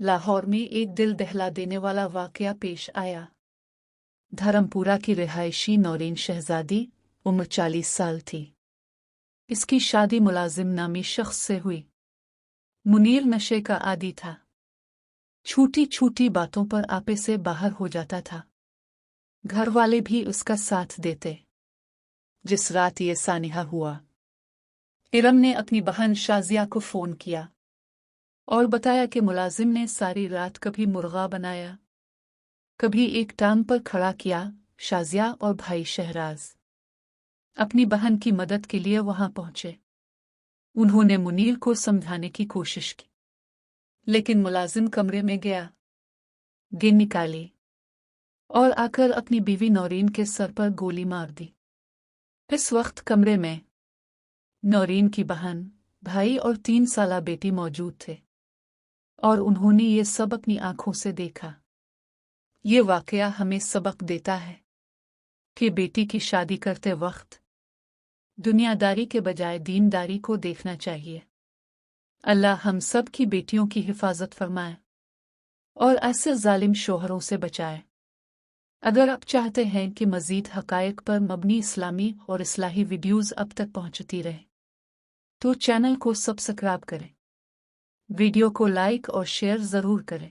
लाहौर में एक दिल दहला देने वाला वाकया पेश आया। धर्मपुरा की रिहायशी नौरीन शहजादी उम्र 40 साल थी। इसकी शादी मुलाजिम नामी शख्स से हुई। मुनीर नशे का आदी था। छोटी छोटी बातों पर आपे से बाहर हो जाता था। घर वाले भी उसका साथ देते। जिस रात ये सानिहा हुआ, इरम ने अपनी बहन शाजिया को फोन किया और बताया कि मुलाजिम ने सारी रात कभी मुर्गा बनाया, कभी एक टांग पर खड़ा किया। शाजिया और भाई शहराज अपनी बहन की मदद के लिए वहां पहुंचे। उन्होंने मुनीर को समझाने की कोशिश की, लेकिन मुलाजिम कमरे में गया, गेंद निकाली और आकर अपनी बीवी नौरीन के सर पर गोली मार दी। इस वक्त कमरे में नौरीन की बहन, भाई और 3 साला बेटी मौजूद थे और उन्होंने ये सब अपनी आंखों से देखा। ये वाकया हमें सबक देता है कि बेटी की शादी करते वक्त दुनियादारी के बजाय दीनदारी को देखना चाहिए। अल्लाह हम सब की बेटियों की हिफाजत फरमाए और ऐसे जालिम शोहरों से बचाए। अगर आप चाहते हैं कि मज़ीद हक़ाइक़ पर मबनी इस्लामी और इस्लाही वीडियोज़ अब तक पहुंचती रहे, तो चैनल को सब्सक्राइब करें, वीडियो को लाइक और शेयर ज़रूर करें।